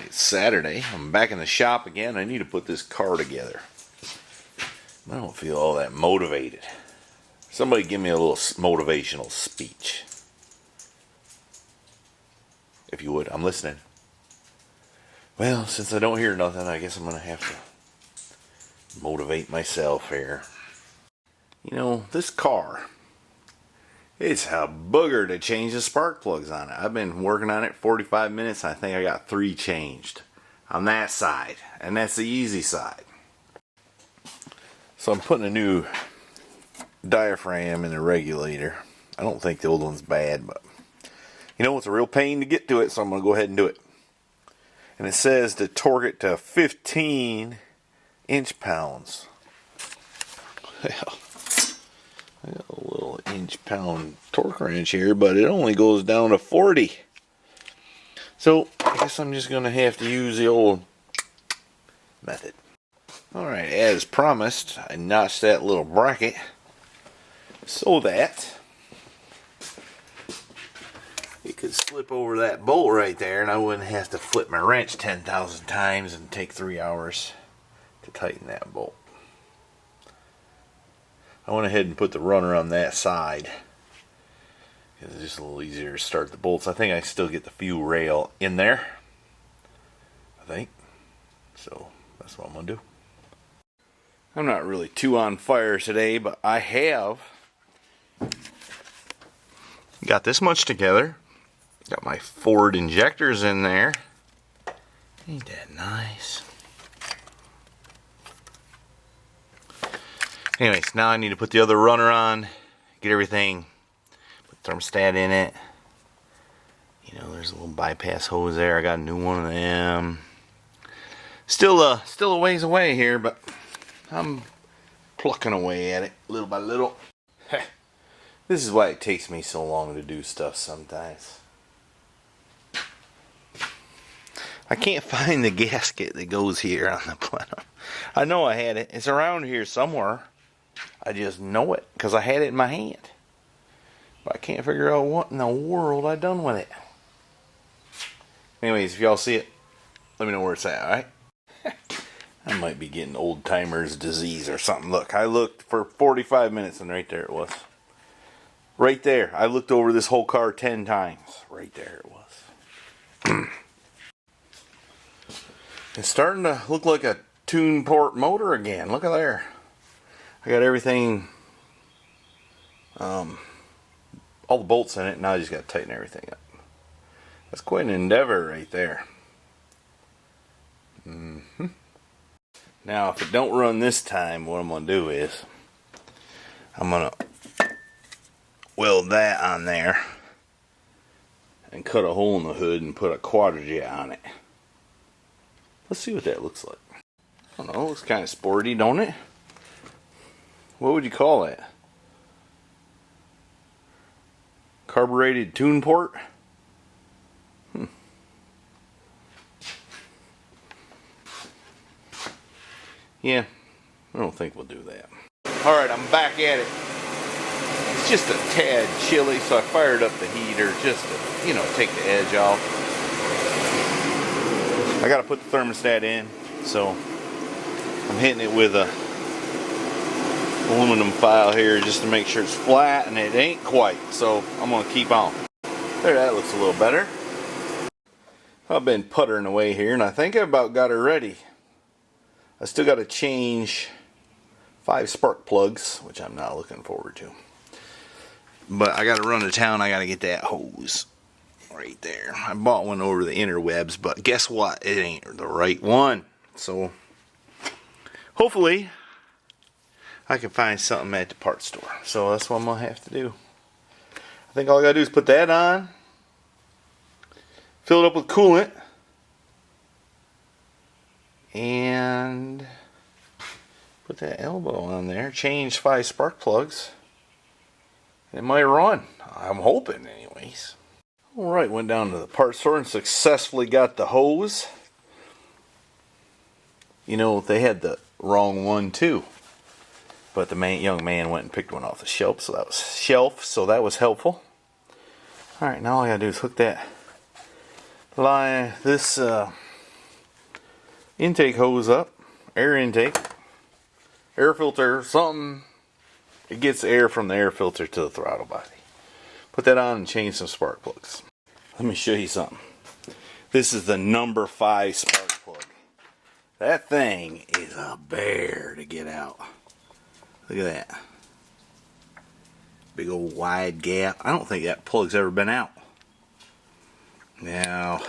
It's Saturday. I'm back in the shop again. I need to put this car together. I don't feel all that motivated. Somebody give me a little motivational speech. If you would, I'm listening. Well, since I don't hear nothing, I guess I'm going to have to motivate myself here. You know, this car, it's a booger to change the spark plugs on it. I've been working on it 45 minutes. I think I got 3 changed on that side. And that's the easy side. So I'm putting a new diaphragm in the regulator. I don't think the old one's bad, but you know, it's a real pain to get to it, so I'm going to go ahead and do it. And it says to torque it to 15 inch-pounds. Well, I got a little inch-pound torque wrench here, but it only goes down to 40. So I guess I'm just going to have to use the old method. Alright, as promised, I notched that little bracket so that it could slip over that bolt right there and I wouldn't have to flip my wrench 10,000 times and take 3 hours to tighten that bolt. I went ahead and put the runner on that side because it's just a little easier to start the bolts. I think I still get the fuel rail in there. I think. So that's what I'm going to do. I'm not really too on fire today, but I have got this much together. Got my Ford injectors in there. Ain't that nice? Anyways, now I need to put the other runner on, get everything, put the thermostat in it. You know, there's a little bypass hose there. I got a new one of them. Still a ways away here, but I'm plucking away at it little by little. This is why it takes me so long to do stuff sometimes. I can't find the gasket that goes here on the plenum. I know I had it. It's around here somewhere. I just know it because I had it in my hand. But I can't figure out what in the world I done with it. Anyways, if y'all see it, let me know where it's at, alright? I might be getting old timer's disease or something. Look, I looked for 45 minutes and right there it was. Right there. I looked over this whole car 10 times. Right there it was. It's starting to look like a tune port motor again. Look at there. I got everything, all the bolts in it. Now I just got to tighten everything up. That's quite an endeavor right there. Now if it don't run this time, what I'm going to do is I'm going to weld that on there and cut a hole in the hood and put a quadrajet on it. Let's see what that looks like. I don't know, it looks kind of sporty, don't it? What would you call that? Carbureted tune port? Yeah, I don't think we'll do that. Alright, I'm back at it. It's just a tad chilly, so I fired up the heater just to, you know, take the edge off. I gotta put the thermostat in, so I'm hitting it with a aluminum file here just to make sure it's flat, and it ain't quite, so I'm gonna keep on. There, that looks a little better. I've been puttering away here, and I think I about got her ready. I still got to change 5 spark plugs, which I'm not looking forward to. But I got to run to town. I got to get that hose right there. I bought one over the interwebs, but guess what? It ain't the right one. So hopefully I can find something at the parts store. So that's what I'm going to have to do. I think all I got to do is put that on, fill it up with coolant, and put that elbow on there, change 5 spark plugs. It might run. I'm hoping anyways. Alright, went down to the parts store and successfully got the hose. You know, they had the wrong one too. But the young man went and picked one off the shelf, so that was helpful. Alright, now all I gotta do is hook that line, this intake hose up, air intake, air filter, something. It gets air from the air filter to the throttle body. Put that on and change some spark plugs. Let me show you something. This is the number 5 spark plug. That thing is a bear to get out. Look at that. Big old wide gap. I don't think that plug's ever been out. Now,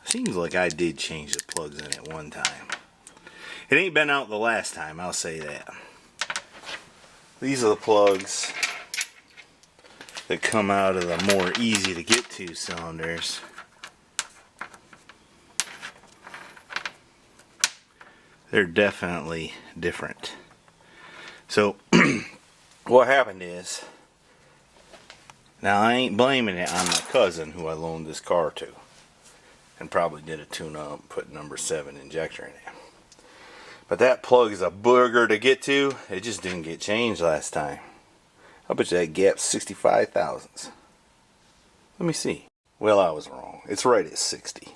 seems like I did change the plugs in it one time. It ain't been out the last time, I'll say that. These are the plugs that come out of the more easy to get to cylinders. They're definitely different. So, what happened is, now I ain't blaming it on my cousin who I loaned this car to, and probably did a tune-up, put number 7 injector in it. But that plug is a booger to get to. It just didn't get changed last time. I bet you that gap's 65 thousandths. Let me see. Well, I was wrong. It's right at 60.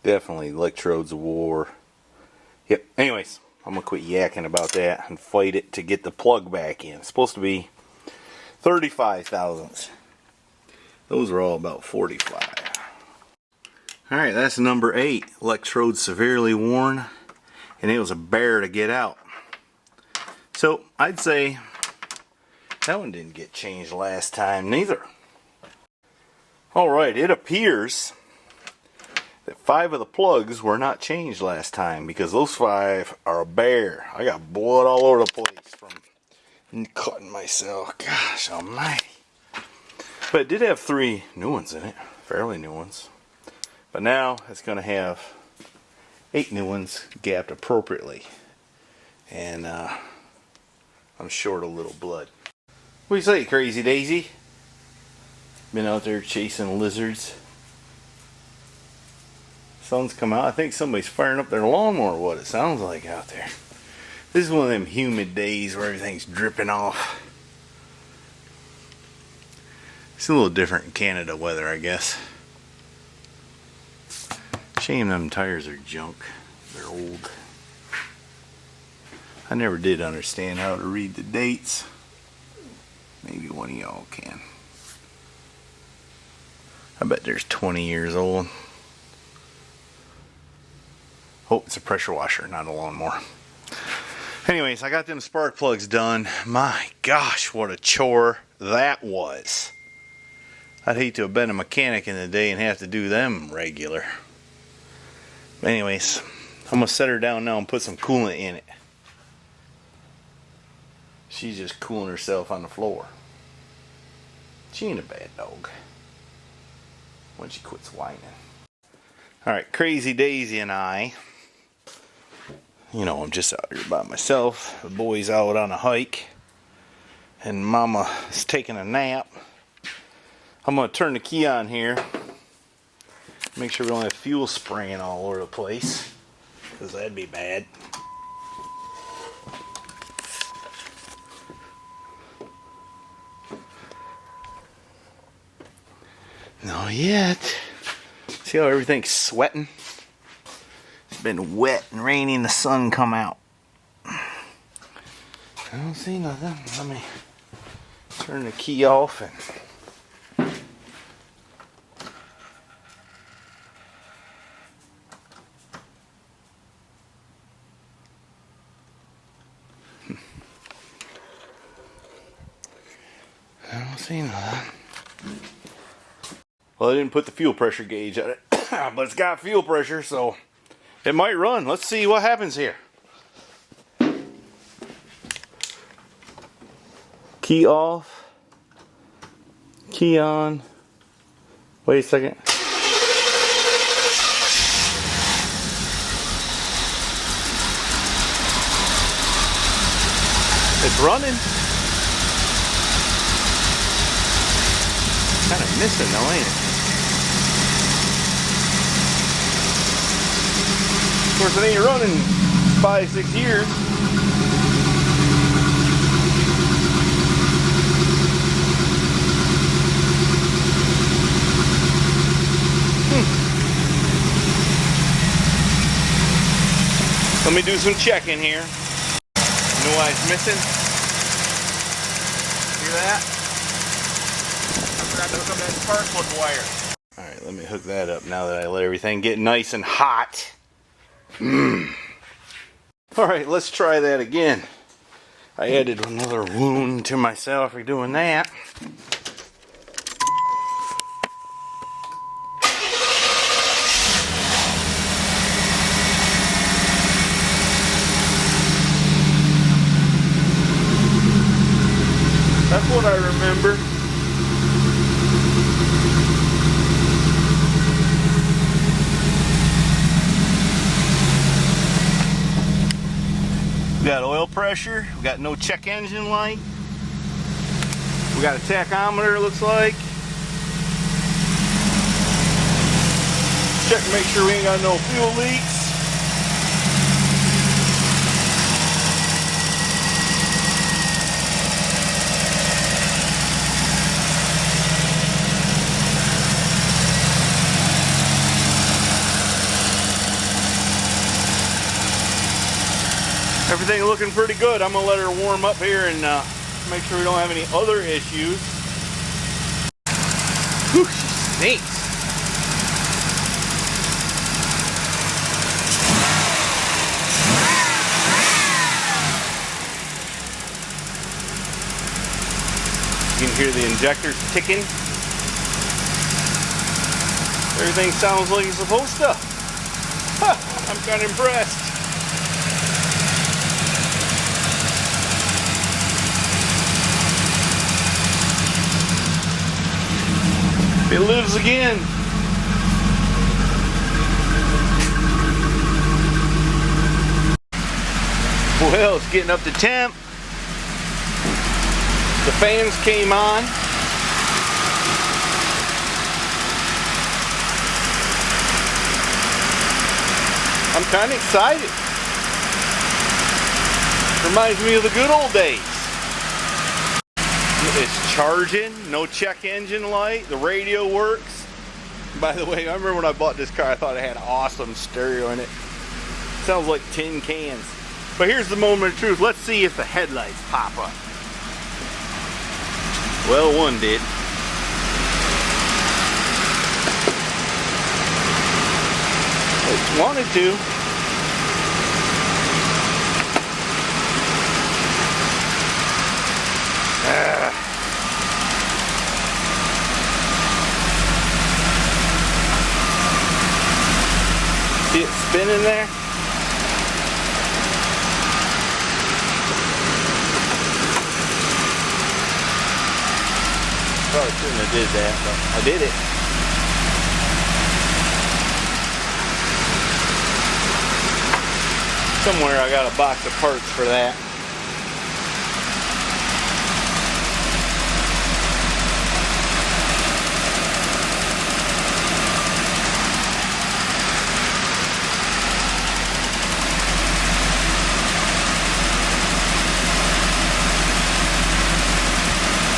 Definitely electrodes of war. Yep. Anyways, I'm going to quit yakking about that and fight it to get the plug back in. It's supposed to be 35 thousandths. Those are all about 45. Alright, that's number 8. Electrode severely worn. And it was a bear to get out. So, I'd say that one didn't get changed last time neither. Alright, it appears that 5 of the plugs were not changed last time, because those 5 are a bear. I got blood all over the place from cutting myself. Gosh almighty. But it did have 3 new ones in it. Fairly new ones. But now it's going to have 8 new ones gapped appropriately. And I'm short a little blood. What do you say, Crazy Daisy? Been out there chasing lizards. Sun's come out. I think somebody's firing up their lawnmower, what it sounds like out there. This is one of them humid days where everything's dripping off. It's a little different in Canada weather, I guess. Shame them tires are junk. They're old. I never did understand how to read the dates. Maybe one of y'all can. I bet there's 20 years old. Oh, it's a pressure washer, not a lawnmower. Anyways, I got them spark plugs done. My gosh, what a chore that was. I'd hate to have been a mechanic in the day and have to do them regular. But anyways, I'm going to set her down now and put some coolant in it. She's just cooling herself on the floor. She ain't a bad dog. When she quits whining. Alright, Crazy Daisy and I, you know, I'm just out here by myself. The boy's out on a hike. And Mama is taking a nap. I'm going to turn the key on here. Make sure we don't have fuel spraying all over the place, because that'd be bad. Not yet. See how everything's sweating? It's been wet and rainy and the sun come out. I don't see nothing. Let me turn the key off and... I don't see nothing. Well, I didn't put the fuel pressure gauge on it, but it's got fuel pressure, so it might run. Let's see what happens here. Key off. Key on. Wait a second. It's running. Kind of missing though, ain't it? Of course, it ain't running 5-6 years. Let me do some checking here. You know why it's missing? Hear that? I forgot to hook up that spark plug wire. Alright, let me hook that up now that I let everything get nice and hot. Alright, let's try that again. I added another wound to myself for doing that. That's what I remember. We got oil pressure, we got no check engine light, we got a tachometer, it looks like. Check to make sure we ain't got no fuel leaks. Everything looking pretty good. I'm gonna let her warm up here and make sure we don't have any other issues. Whew, she stinks. You can hear the injectors ticking. Everything sounds like it's supposed to. Huh, I'm kind of impressed. It lives again. Well, it's getting up to temp. The fans came on. I'm kind of excited. Reminds me of the good old days. It's charging, no check engine light, the radio works. By the way, I remember when I bought this car, I thought it had an awesome stereo in it. Sounds like tin cans. But here's the moment of truth. Let's see if the headlights pop up. Well, one did. It wanted to. See it spinning there? Probably shouldn't have did that, but I did it. Somewhere I got a box of parts for that.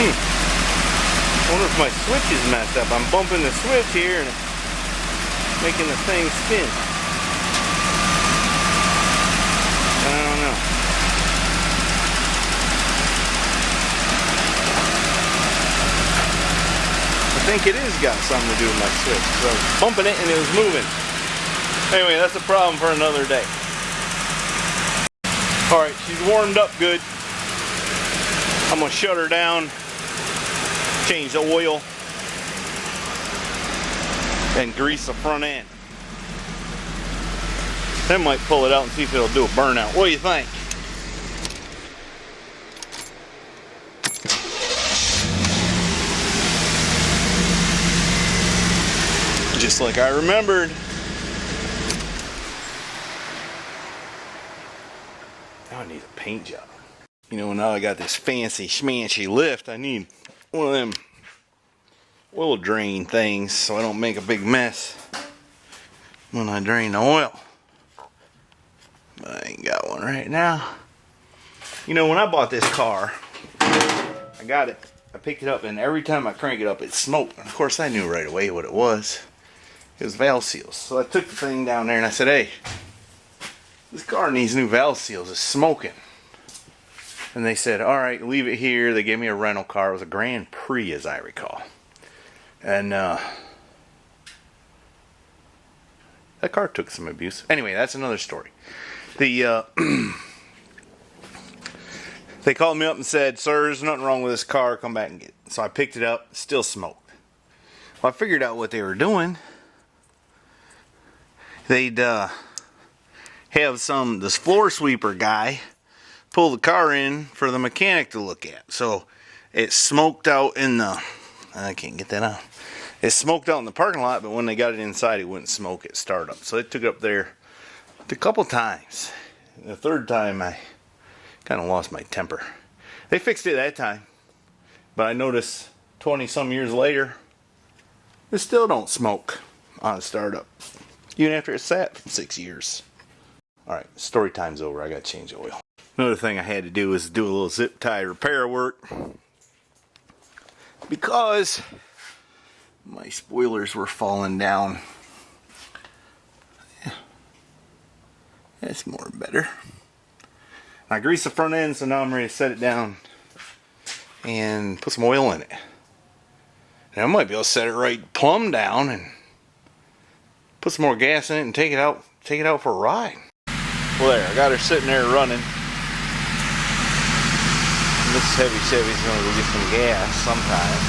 I wonder if my switch is messed up. I'm bumping the switch here and it's making the thing spin. I don't know. I think it is got something to do with my switch. So I was bumping it and it was moving. Anyway, that's a problem for another day. Alright, she's warmed up good. I'm going to shut her down, change the oil, and grease the front end. Then might pull it out and see if it'll do a burnout. What do you think? Just like I remembered. Now I need a paint job. You know, now I got this fancy schmancy lift, I need one of them oil drain things so I don't make a big mess when I drain the oil. But I ain't got one right now. You know, when I bought this car, I got it, I picked it up, and every time I crank it up, it smoked. And of course, I knew right away what it was. It was valve seals. So I took the thing down there and I said, hey, This car needs new valve seals. It's smoking. And they said, all right, leave it here. They gave me a rental car. It was a Grand Prix, as I recall. And that car took some abuse. Anyway, that's another story. The they called me up and said, sir, there's nothing wrong with this car. Come back and get it. So I picked it up. Still smoked. Well, I figured out what they were doing. They'd have this floor sweeper guy pull the car in for the mechanic to look at. So it smoked out in the... I can't get that out. It smoked out in the parking lot, but when they got it inside, it wouldn't smoke. It started up. So they took it up there a couple times. The third time, I kind of lost my temper. They fixed it that time. But I noticed 20-some years later, it still don't smoke on a startup. Even after it sat for 6 years. Alright, story time's over. I got to change oil. Another thing I had to do was do a little zip tie repair work. Because my spoilers were falling down. Yeah. That's more better. I greased the front end, so now I'm ready to set it down and put some oil in it. And I might be able to set it right plumb down and put some more gas in it and take it out for a ride. Well, there, I got her sitting there running. And this heavy Chevy's gonna go get some gas sometime.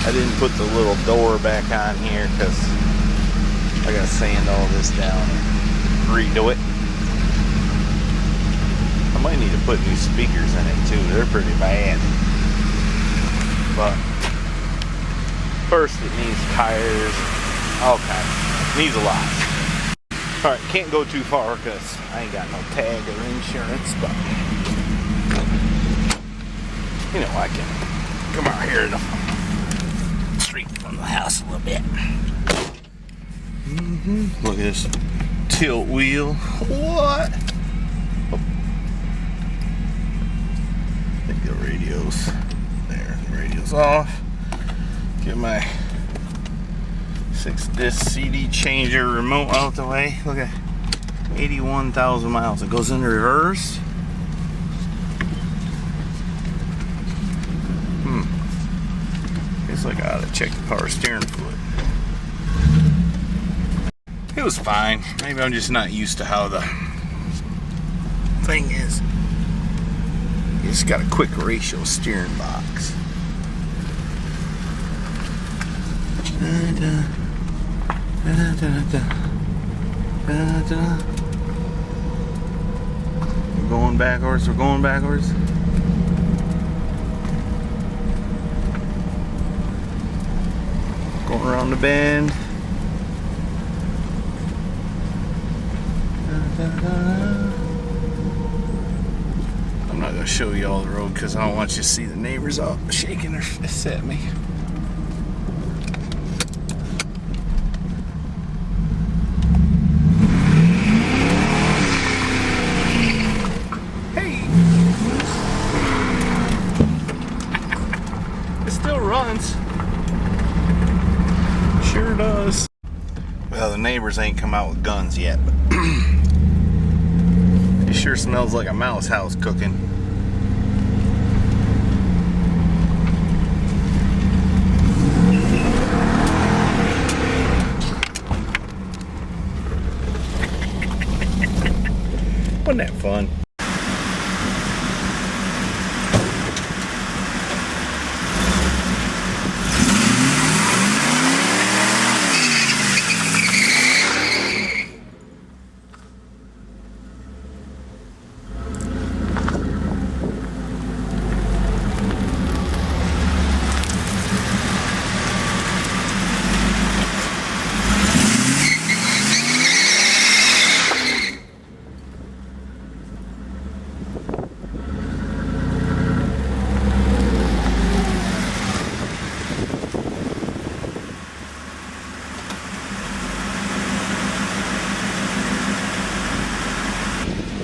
I didn't put the little door back on here because I gotta sand all this down and redo it. I might need to put new speakers in it too. They're pretty bad. But first it needs tires and all kinds. Needs a lot. Alright, can't go too far because I ain't got no tag or insurance, but you know, I can come out here to the street from the house a little bit. Look at this tilt wheel. What? Oh. I think the radio's there. The radio's off. Get my 6-disc CD changer remote out the way. Look at 81,000 miles. It goes into reverse. Guess like I ought to check the power steering fluid. It was fine. Maybe I'm just not used to how the thing is. It's got a quick ratio steering box. We're going backwards. We're going backwards. Going around the bend. I'm not going to show you all the road because I don't want you to see the neighbors all shaking their fists at me. Hey! It still runs. Sure does. Well, the neighbors ain't come out with guns yet, but it sure smells like a mouse house cooking. Wasn't that fun?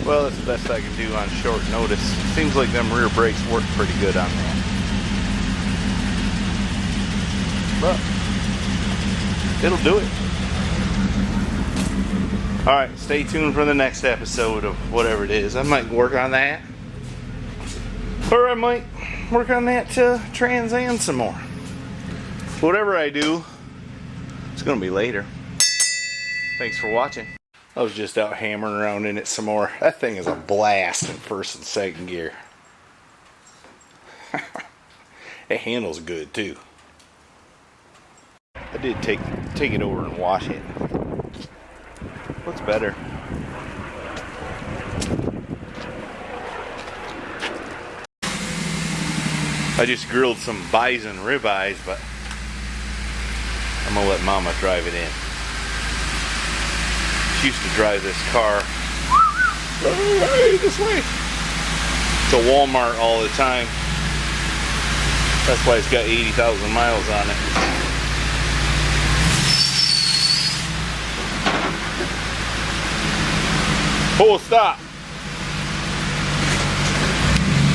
Well, that's the best I can do on short notice. Seems like them rear brakes work pretty good on that. But it'll do it. Alright, stay tuned for the next episode of whatever it is. I might work on that. Or I might work on that Trans Am some more. Whatever I do, it's going to be later. Thanks for watching. I was just out hammering around in it some more. That thing is a blast in first and second gear. It handles good too. I did take it over and wash it. What's better? I just grilled some bison ribeyes, but I'm gonna let Mama drive it in. She used to drive this car this way to Walmart all the time. That's why it's got 80,000 miles on it. Full stop.